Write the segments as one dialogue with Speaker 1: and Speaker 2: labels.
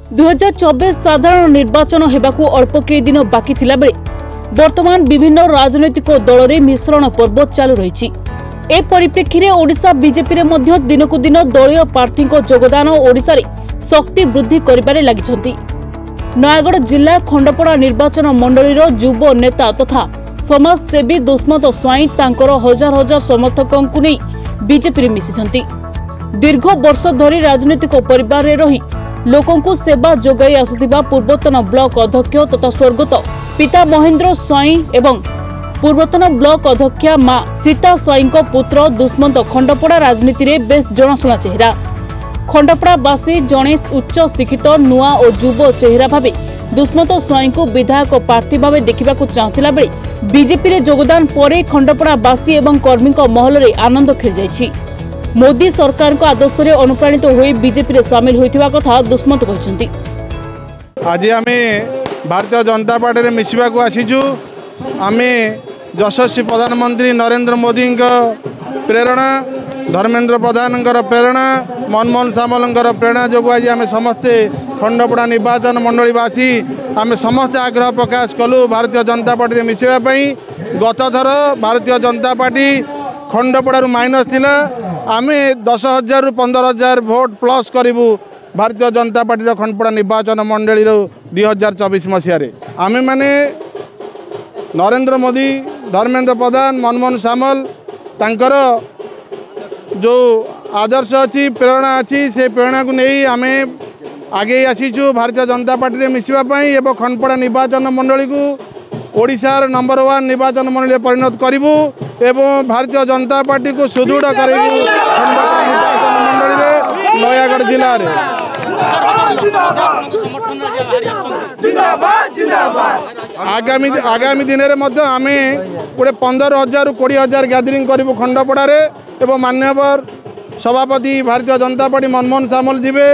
Speaker 1: 2024 साधारण निर्वाचन हेबाकू अल्प कई दिन बाकी थिला बेले वर्तमान विभिन्न राजनैतिक दल रे मिश्रण पर्व चालू रही। ए परिप्रेक्षी रे ओडिशा बीजेपी रे मध्य दिनकू दिन दलीय प्रार्थी योगदान ओडिशा रे शक्ति वृद्धि करिबारे लागिछंती। नयागढ़ जिला खंडपड़ा निर्वाचन मंडलीर युव नेता तथा समाजसेवी दुष्मत स्वाई तांकर हजार हजार समर्थकों नहीं बीजेपी रे मिशिछंती। दीर्घ वर्ष धरी राजनीतिक परिवार रे रही लोकंकु सेवा जोगाई आसुथिबा पूर्वतन ब्लॉक अध्यक्ष तथा स्वर्गत पिता महेंद्र स्वाई एवं पूर्वतन ब्लॉक अध्यक्षा मां सीता स्वाई पुत्र दुष्मंत खंडपड़ा राजनीति रे बेस जनाशुना चेहरा। खंडपड़ावासी जड़े उच्च शिक्षित नुआ और युव चेहरा भावे दुष्मंत स्वाई को विधायक प्रार्थी भाव देखा चाहूला बेले बीजेपी रे योगदान पर खंडपड़ावासी एवं कर्मी महल रे आनंद खेल जाइछि। मोदी सरकार को आदर्श रे अनुप्राणित होई बीजेपी रे शामिल होइथिबा कथा दुष्मंत कहछंती।
Speaker 2: आज आमे भारतीय जनता पार्टी रे मिसिबा को आसीजु। आमे यशस्वी प्रधानमंत्री नरेंद्र मोदी प्रेरणा, धर्मेंद्र प्रधान प्रेरणा, मनमोहन सामल प्रेरणा जो आज आम समस्ते खंडपड़ा निर्वाचन मंडलीवासी आम समस्ते आग्रह प्रकाश कलु भारतीय जनता पार्टी मिसाई। गत थर भारतीय जनता पार्टी खंडपड़ारू माइनस थिला, आम 10,000 ରୁ 15,000 भोट प्लस करूँ भारतीय जनता पार्टी खंडपड़ा निर्वाचन मंडली 2024 मसीह आमे माने नरेंद्र मोदी, धर्मेंद्र प्रधान, मनमोहन सामल तांकर जो आदर्श अच्छी प्रेरणा अच्छी से प्रेरणा को नहीं आमे आगे आसीचु भारतीय जनता पार्टी रे मिसिबाई एवं खंडपड़ा निर्वाचन मंडली को ओडिशार नंबर 1 निर्वाचन मंडली परिणत करूँ एवं भारतीय जनता पार्टी को सुदृढ़ करूँ खंडपड़ा निर्वाचन मंडली रे नयागढ़ जिले में। आगामी दिन में आम गोटे 15,000 ରୁ 20,000 गैदरिंग करूँ खंडपड़ा एवं मान्यवर सभापति भारतीय जनता पार्टी मनमोहन सामल जीवे,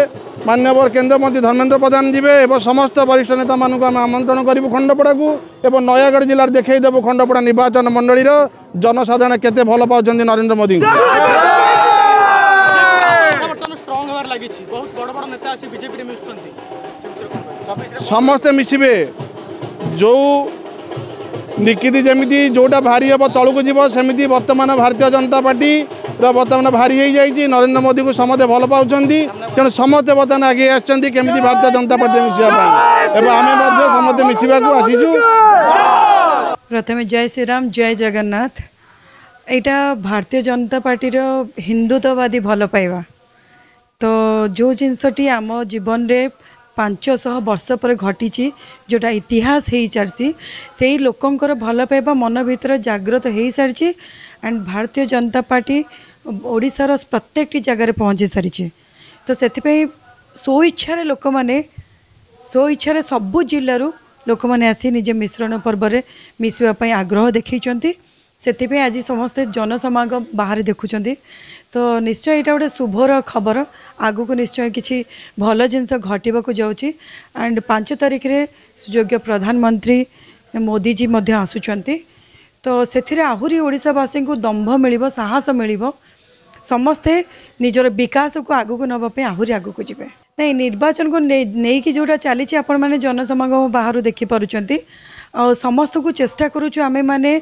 Speaker 2: मान्यवर केंद्र मंत्री धर्मेंद्र प्रधान जीवे एवं समस्त वरिष्ठ नेता मानक आम आमंत्रण करूँ खंडपड़ा को एवं नयागढ़ जिले में देखईदेव खंडपड़ा निर्वाचन मंडली जनसाधारण केते भल पाँच नरेंद्र मोदी। समस्ते मिसिबे जो निकिति जमीती जोटा भारी हम तलू जीव सेमती वर्तमान भारतीय जनता पार्टी बर्तमान भारी हो जाइए। नरेंद्र मोदी को समस्ते भल पाँच तेणु समस्ते बर्तमान आगे आमती भारतीय जनता पार्टी मिसाई समस्ते मिसवा आसीचु।
Speaker 3: प्रथम जय श्री राम, जय जगन्नाथ। यहाँ भारतीय जनता पार्टी हिंदुत्ववादी भल पाइबा तो जो जिनसटी आम जीवन रे 500 वर्ष पर घटी जोटा इतिहास हो सारी से लोकंर भल पाइबा मन भीतर जागृत हो सारी एंड भारतीय जनता पार्टी ओडिशार प्रत्येक जगह पहुँची सारी। तो से सो इच्छा लोक मैंने सो इच्छा सबू जिलूर लोक मैंने आसी निजे मिश्रण पर्व में मिसवाई आग्रह देखते से आज समस्ते जनसमागम बाहर देखुं। तो निश्चय यहाँ गोटे शुभर खबर आगु को निश्चय किसी भल जिनस घटवाक जाऊँगी एंड 5 तारिख रे सुयोग्य प्रधानमंत्री मोदी जी मध्य आसुचंती। तो से आहुरी ओडिशावासी को दंभ मिल साहस मिल समस्ते निजर विकास को आगु को नापी आहुरी आगु को जीवे। नहीं निर्वाचन को नहीं कि जोटा चली आपण मैंने जनसमागम बाहर देखिपुंट समस्त को चेष्टा करुचु आमे माने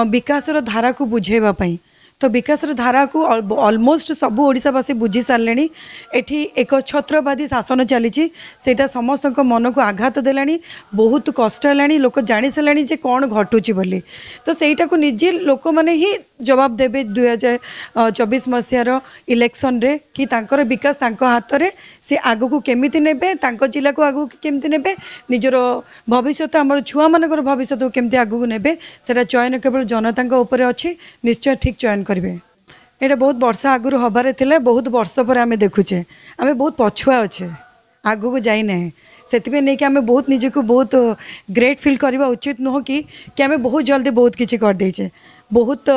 Speaker 3: विकासर धारा को बुझेवाई। तो विकासर धारा को ऑलमोस्ट सबू ओडिशावासी बुझी सारे। एठी एक छत्रवादी शासन चली सेटा समस्त मन को आघात देलानी, बहुत कष्ट है, लोक जानी सारे जे कौन घटुची बोली। तो सेटा को निजे लोक मैंने ही जवाब देवे 2024 मसीहार इलेक्शन रे कि तांकर विकास तांको हाथ रे से आगु को केमिति नेबे, तांको जिला को आगु केमिति नेबे, निजर भविष्य आमर छुआ मानकर भविष्य को केमिति आगु को नेबे सेटा चयन केवल जनता उपर अछि। निश्चय ठीक चयन करेंगे। यहाँ बहुत वर्ष आगुरी हबार थिला, बहुत वर्ष पर आम देखुचे आम बहुत पछुआ अच्छे आगू को जाइना से नहीं कि आम बहुत निजक बहुत ग्रेट फील करवा उचित नुह कि आम बहुत जल्दी बहुत किसी करदेचे। बहुत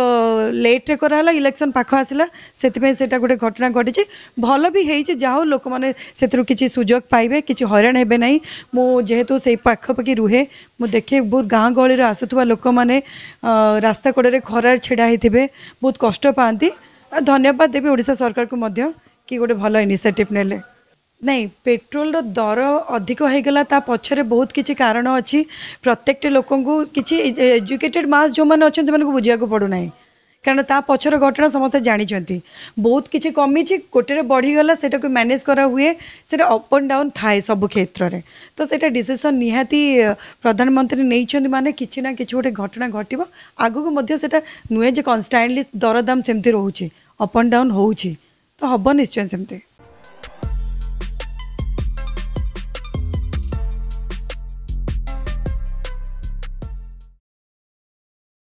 Speaker 3: लेट्रे कराला इलेक्शन पाख आसला से गोटे घटना घटी भल भी है जहाँ लोक मैंने से किसी सुजोग पाइबे किसी हैरान हेबे नहीं। मु जेहेतु से पाखपाखि रुहे मु देखे बहुत गाँ गहली आसुवा लोक मैंने रास्ता कड़े खरार छिड़ा होते बहुत कष्ट पाती। धन्यवाद देवी ओडिशा सरकार को मध्य कि गोटे भल इनिशिएटिव नेले। नहीं पेट्रोल रो दर अधिक हो गला ता पछरे बहुत किछि कारण अछि प्रत्येक लोक को किछि एजुकेटेड मास जो माने अछन मन को बुझिया को पड़ू नाही कारण ता पछर घटना समस्त जानी बहुत किछि कमी गोटे बढ़ी गला सेटा को मैनेज करा हुए सेटा अप एंड डाउन थाए सब क्षेत्र में तो सेटा डिसीजन निहाती प्रधानमंत्री नहीं माने किछि ना किछि गोटे घटना घटिबो आगु को मध्य सेटा नुहे जे कन्स्टेंटली दरदाम सेमती रहउछि अप एंड डाउन होउछि तो हबो निश्चय सेमती